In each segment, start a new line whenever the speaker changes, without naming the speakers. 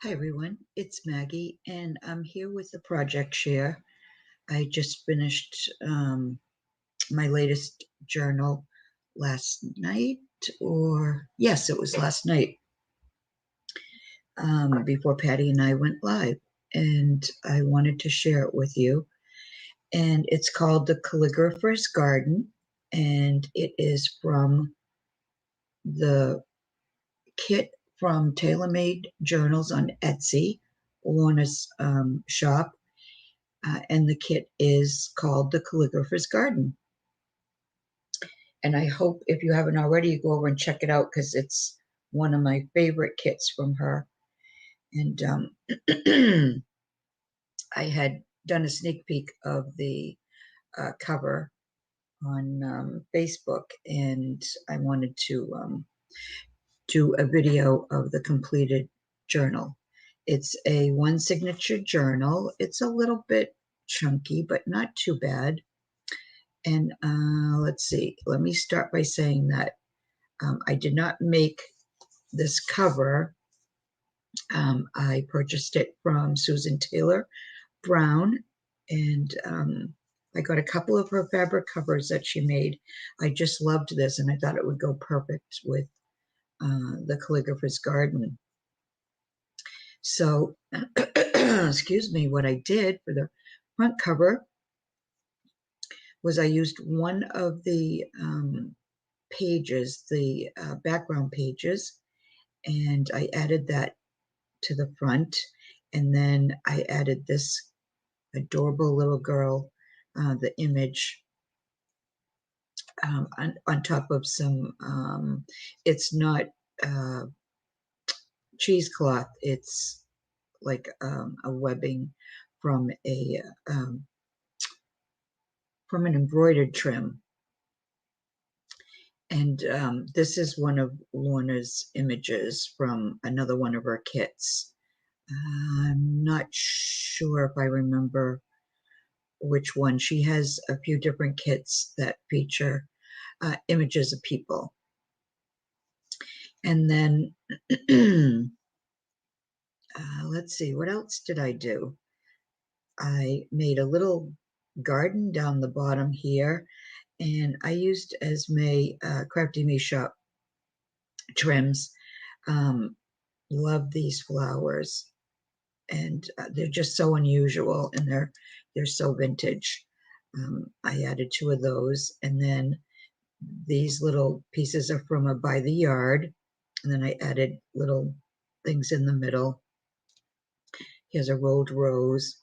Hi everyone, it's Maggie and I'm here with the project share. I just finished my latest journal last night, or yes, it was last night, before Patty and I went live, and I wanted to share it with you. And it's called The Calligrapher's Garden, and it is from the kit from TaylorMade Journals on Etsy, Lorna's shop. And the kit is called The Calligrapher's Garden. And I hope if you haven't already, you go over and check it out because it's one of my favorite kits from her. And I had done a sneak peek of the cover on Facebook, and I wanted to do a video of the completed journal. It's a one signature journal. It's a little bit chunky, but not too bad. And let's see, let me start by saying that I did not make this cover. I purchased it from Susan Taylor Brown, and I got a couple of her fabric covers that she made. I just loved this, and I thought it would go perfect with the Calligrapher's Garden. So, excuse me, what I did for the front cover was I used one of the pages, the background pages, and I added that to the front. And then I added this adorable little girl, the image, on top of some, it's not cheesecloth, it's like a webbing from a from an embroidered trim. And this is one of Lorna's images from another one of her kits. I'm not sure if I remember which one. She has a few different kits that feature images of people. And then let's see, what else did I do? I made a little garden down the bottom here, and I used Esme Crafty Me Shop trims. Love these flowers, and they're just so unusual, and they're so vintage. I added two of those, and then these little pieces are from a By the Yard, and then I added little things in the middle. Here's a rolled rose.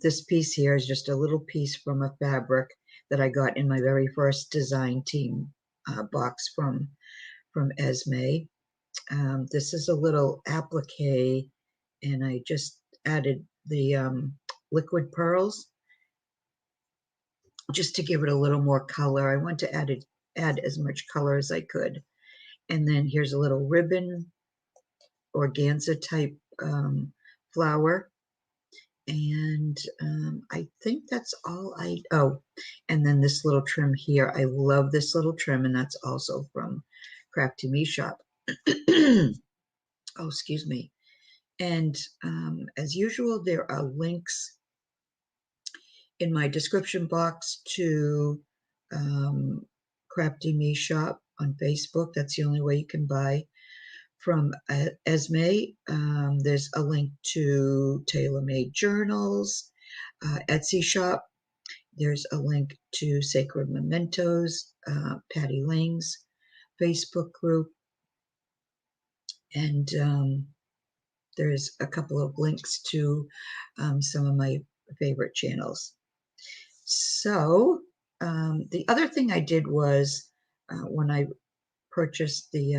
This piece here is just a little piece from a fabric that I got in my very first design team box from Esme. This is a little applique, and I just added the liquid pearls just to give it a little more color. I want to add as much color as I could. And then here's a little ribbon, organza type flower. And I think that's all oh, and then this little trim here. I love this little trim, and that's also from Crafty Me Shop. Oh, excuse me. And as usual, there are links in my description box to Crafty Me Shop on Facebook. That's the only way you can buy from Esme. There's a link to TaylorMade Journals, Etsy shop. There's a link to Sacred Mementos, Patty Lang's Facebook group. And there's a couple of links to some of my favorite channels. So the other thing I did was when I purchased the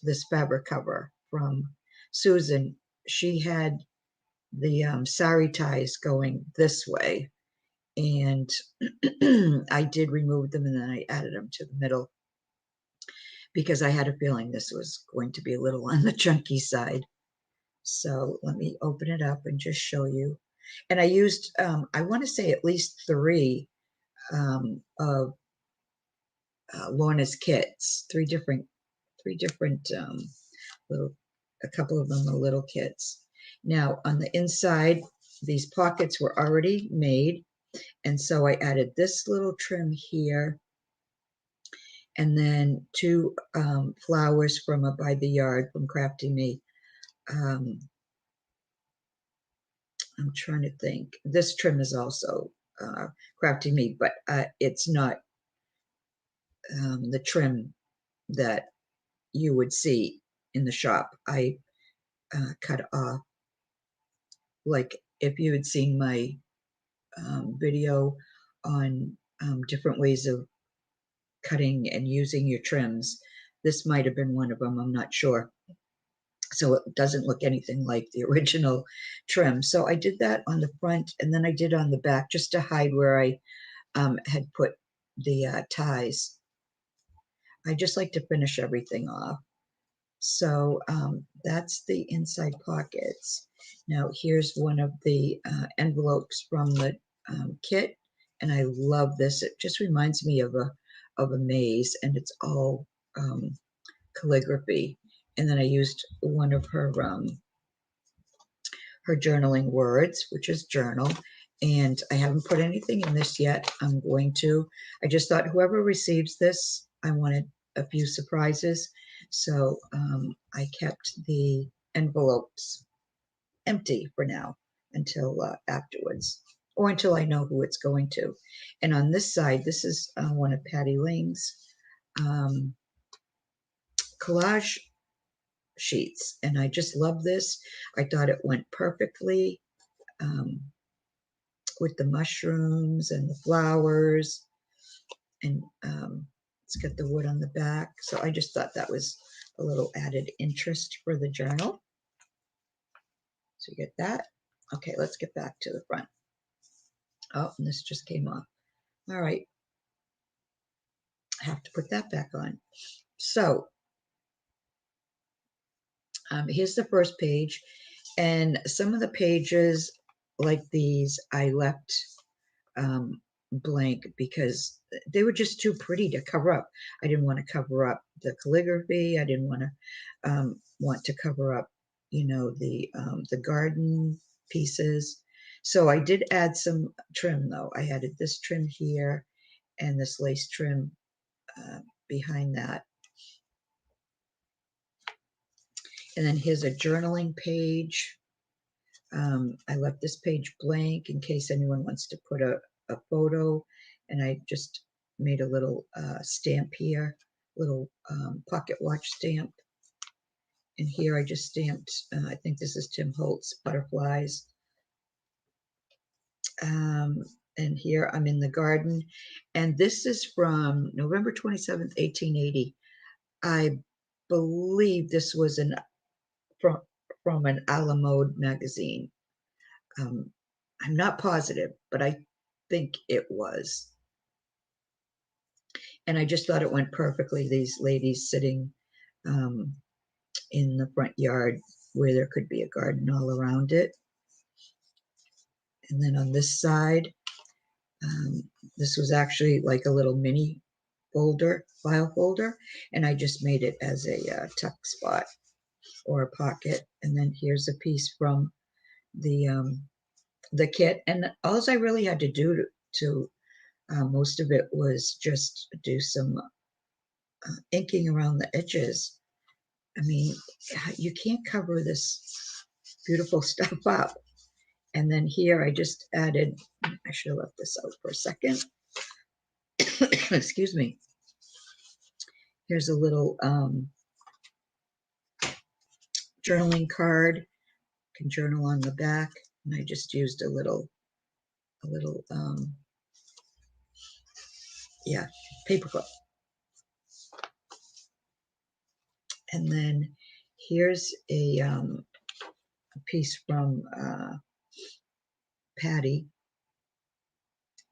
this fabric cover from Susan, she had the sari ties going this way, and I did remove them, and then I added them to the middle because I had a feeling this was going to be a little on the chunky side. So let me open it up and just show you. And I used, I want to say at least three of Lorna's kits, three different little a couple of them are little kits. Now on the inside, these pockets were already made, and so I added this little trim here, and then two flowers from a By the Yard from Crafty Me. I'm trying to think. This trim is also Crafty Me, but it's not the trim that you would see in the shop. I cut off, like if you had seen my video on different ways of cutting and using your trims, this might have been one of them, I'm not sure. So it doesn't look anything like the original trim. So I did that on the front, and then I did on the back just to hide where I had put the ties. I just like to finish everything off. So that's the inside pockets. Now here's one of the envelopes from the kit, and I love this. It just reminds me of a maze, and it's all calligraphy. And then I used one of her journaling words, which is journal. And I haven't put anything in this yet. I'm going to. I just thought whoever receives this, I wanted a few surprises. So I kept the envelopes empty for now until afterwards, or until I know who it's going to. And on this side, this is one of Patty Ling's collage sheets. And I just love this. I thought it went perfectly with the mushrooms and the flowers, and it's got the wood on the back. So I just thought that was a little added interest for the journal. So you get that. Okay, let's get back to the front. Oh, and this just came off. All right, I have to put that back on. So here's the first page, and some of the pages like these I left blank because they were just too pretty to cover up. I didn't want to cover up the calligraphy. I didn't want to cover up, the garden pieces. So I did add some trim though. I added this trim here and this lace trim behind that. And then here's a journaling page. I left this page blank in case anyone wants to put a photo, and I just made a little stamp here, little pocket watch stamp. And here I just stamped, I think this is Tim Holtz, butterflies. And here I'm in the garden. And this is from November 27th, 1880. I believe this was from an a la mode magazine. I'm not positive, but I think it was. And I just thought it went perfectly. These ladies sitting in the front yard where there could be a garden all around it. And then on this side, this was actually like a little mini folder, file folder, and I just made it as a tuck spot or a pocket. And then here's a piece from the kit, and all I really had to do to most of it was just do some inking around the edges. I mean, you can't cover this beautiful stuff up. And then here I just added, I should have left this out for a second. Excuse me. Here's a little journaling card. You can journal on the back. And I just used a little paper clip. And then here's a piece from Patty,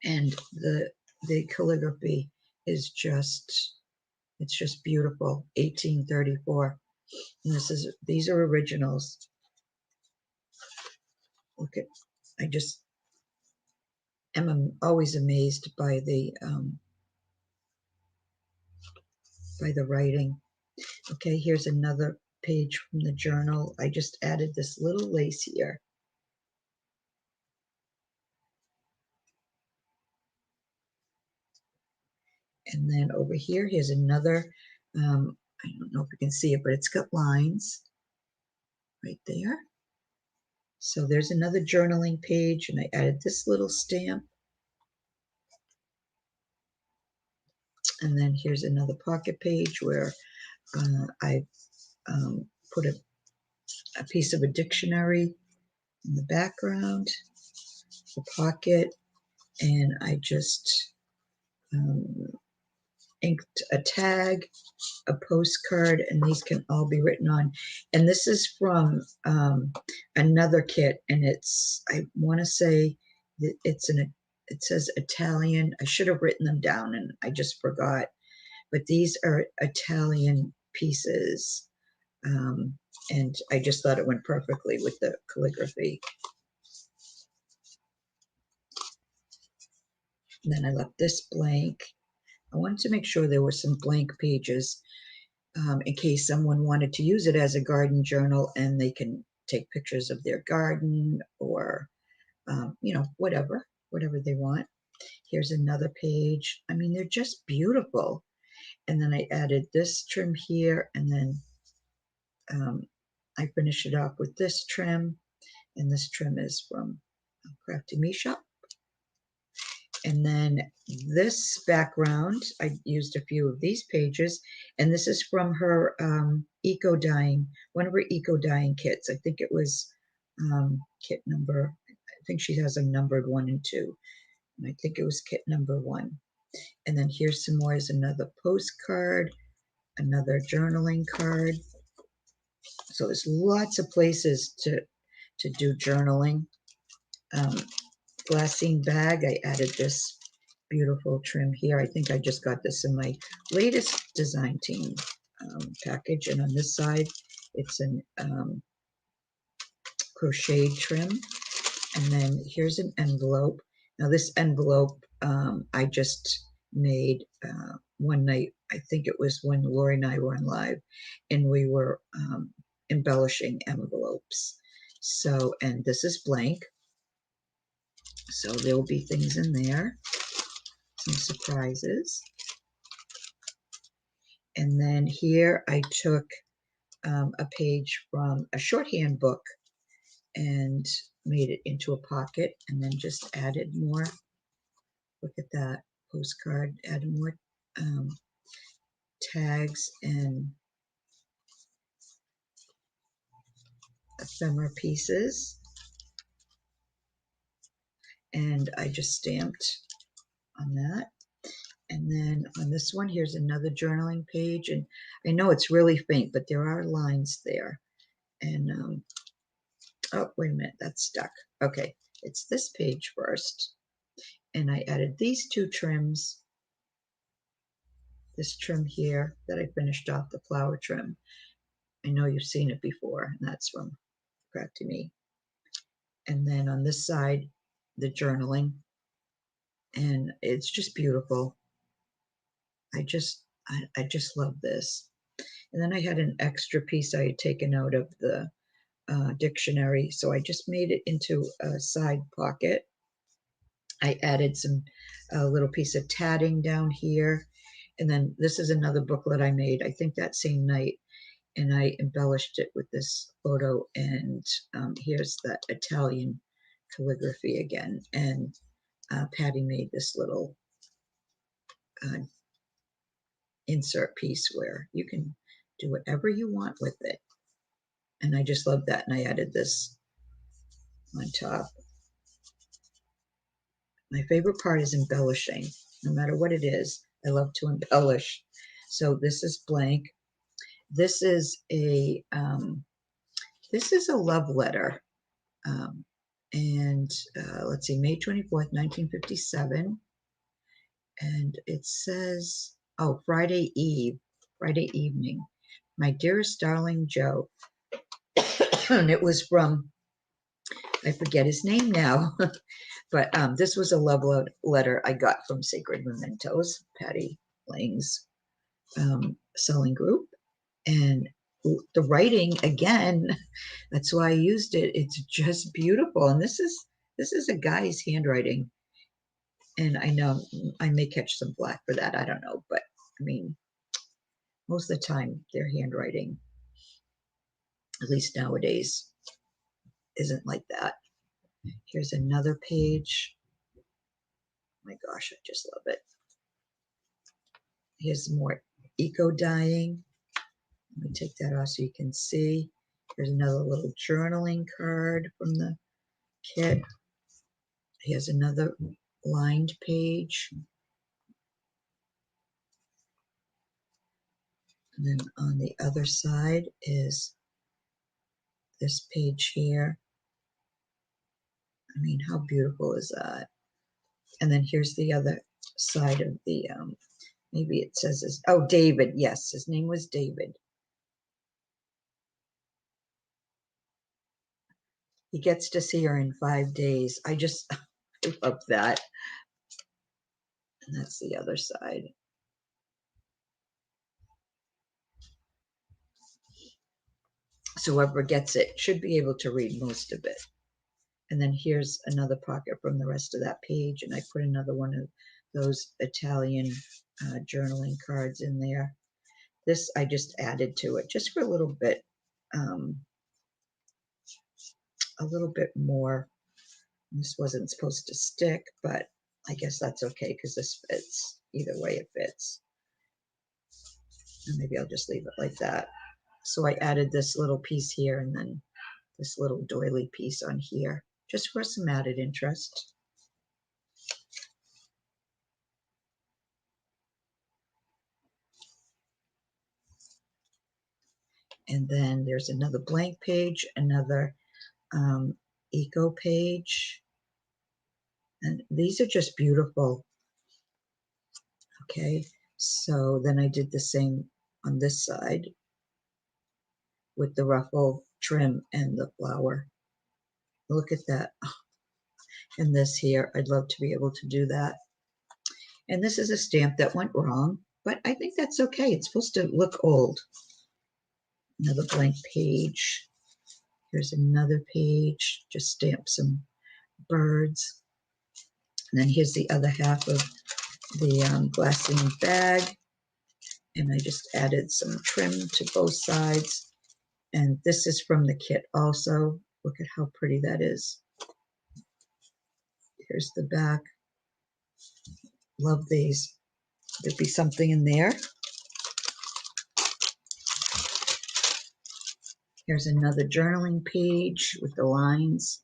and the calligraphy is it's just beautiful. 1834, and these are originals. Look at, I just am always amazed by the writing. Okay, here's another page from the journal. I just added this little lace here. And then over here, here's another, I don't know if you can see it, but it's got lines right there. So there's another journaling page, and I added this little stamp. And then here's another pocket page where I put a piece of a dictionary in the background, the pocket, and I just inked a tag, a postcard, and these can all be written on. And this is from another kit, and it's, I want to say that it says Italian. I should have written them down and I just forgot, but these are Italian pieces. And I just thought it went perfectly with the calligraphy. And then I left this blank. I wanted to make sure there were some blank pages in case someone wanted to use it as a garden journal, and they can take pictures of their garden or, you know, whatever they want. Here's another page. I mean, they're just beautiful. And then I added this trim here, and then I finish it off with this trim, and this trim is from Crafty Me Shop. And then this background, I used a few of these pages, and this is from her eco dyeing, one of her eco dyeing kits. I think it was kit number, I think she has them numbered 1 and 2, and I think it was kit number 1. And then here's some more, is another postcard, another journaling card. So there's lots of places to do journaling. Glassine bag, I added this beautiful trim here. I think I just got this in my latest design team package. And on this side, it's an crocheted trim. And then here's an envelope. Now this envelope I just made one night. I think it was when Lori and I were on live, and we were embellishing envelopes. So, and this is blank. So there will be things in there, some surprises. And then here I took a page from a shorthand book and made it into a pocket, and then just added more. Look at that postcard, added more tags and ephemera pieces. And I just stamped on that. And then on this one, here's another journaling page. And I know it's really faint, but there are lines there. And, oh, wait a minute, that's stuck. Okay, it's this page first. And I added these 2 trims. This trim here that I finished off, the flower trim. I know you've seen it before, and that's from Crafty Me. And then on this side, the journaling. And it's just beautiful. I just love this. And then I had an extra piece I had taken out of the dictionary, so I just made it into a side pocket. I added some little piece of tatting down here, and then this is another booklet I made, I think that same night, and I embellished it with this photo, and here's that Italian calligraphy again, and Patty made this little insert piece where you can do whatever you want with it. And I just love that. And I added this on top. My favorite part is embellishing. No matter what it is, I love to embellish. So this is blank. This is a love letter. And let's see, May 24th, 1957. And it says, oh, Friday evening. My dearest darling Joe. And it was from, I forget his name now, but this was a love letter I got from Sacred Mementos, Patty Lang's selling group. And the writing again, that's why I used it. It's just beautiful. And this is a guy's handwriting. And I know I may catch some flack for that. I don't know. But I mean, most of the time their handwriting, at least nowadays, isn't like that. Here's another page. My gosh, I just love it. Here's more eco dyeing. Let me take that off so you can see. Here's another little journaling card from the kit. Here's another lined page. And then on the other side is this page here. I mean, how beautiful is that? And then here's the other side of the, maybe it says this, oh, David. Yes, his name was David. He gets to see her in 5 days. I just, I love that. And that's the other side. So whoever gets it should be able to read most of it. And then here's another pocket from the rest of that page. And I put another one of those Italian journaling cards in there. This I just added to it just for a little bit more. This wasn't supposed to stick, but I guess that's okay because this fits. Either way it fits. And maybe I'll just leave it like that. So I added this little piece here and then this little doily piece on here, just for some added interest. And then there's another blank page, another eco page. And these are just beautiful. Okay, so then I did the same on this side with the ruffle trim and the flower. Look at that. And this here, I'd love to be able to do that. And this is a stamp that went wrong, but I think that's okay. It's supposed to look old. Another blank page. Here's another page. Just stamp some birds. And then here's the other half of the glassine bag. And I just added some trim to both sides. And this is from the kit also. Look at how pretty that is. Here's the back. Love these. There'd be something in there. Here's another journaling page with the lines.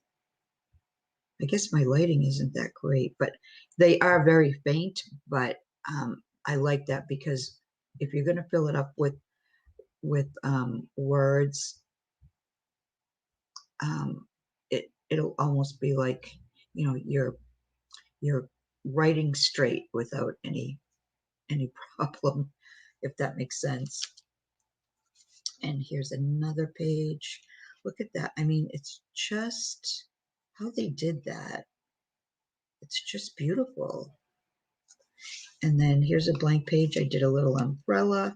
I guess my lighting isn't that great, but they are very faint, but I like that because if you're going to fill it up with words, it'll almost be like, you know, you're writing straight without any problem, if that makes sense. And here's another page. Look at that. I mean, it's just how they did that. It's just beautiful. And then here's a blank page. I did a little umbrella.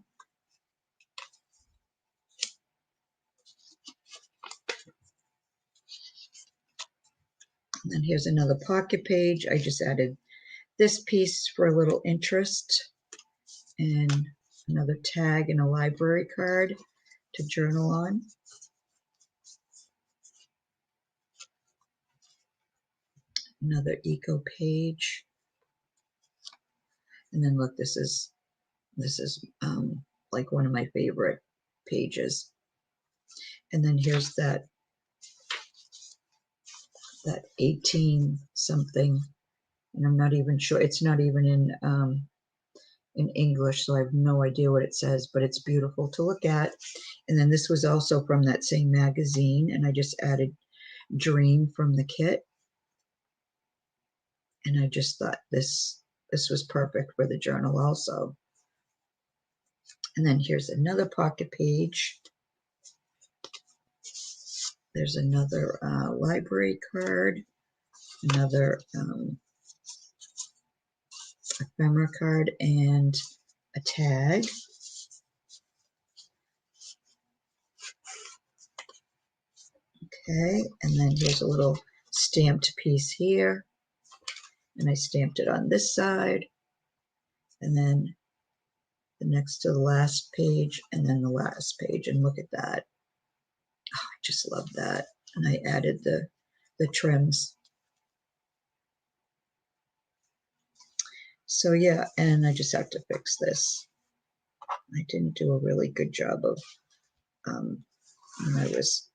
And then here's another pocket page. I just added this piece for a little interest, and another tag and a library card to journal on. Another eco page. And then look, this is like one of my favorite pages. And then here's that 18 something, and I'm not even sure. It's not even in English, so I have no idea what it says, but it's beautiful to look at. And then this was also from that same magazine, and I just added Dream from the kit. And I just thought this was perfect for the journal also. And then here's another pocket page. There's another library card, another ephemera card, and a tag. Okay, and then here's a little stamped piece here, and I stamped it on this side, and then the next to the last page, and then the last page, and look at that. Oh, I just love that. And I added the trims. So yeah, and I just have to fix this. I didn't do a really good job of when I was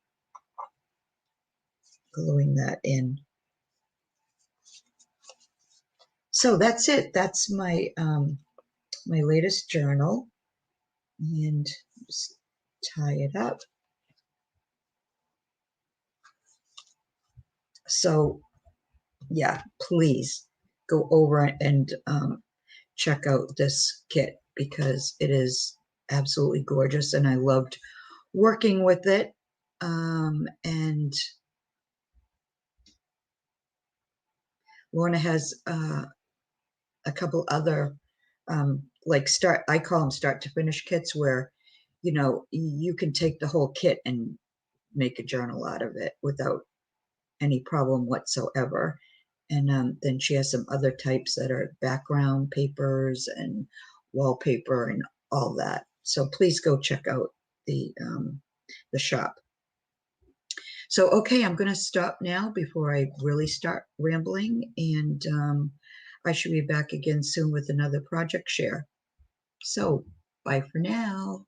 gluing that in. So that's it. That's my my latest journal, and just tie it up. So yeah, please go over and check out this kit because it is absolutely gorgeous, and I loved working with it. And Lorna has a couple other like I call them start to finish kits, where you can take the whole kit and make a journal out of it without any problem whatsoever. And then she has some other types that are background papers and wallpaper and all that. So please go check out the shop. So, okay, I'm going to stop now before I really start rambling, and I should be back again soon with another project share. So, bye for now.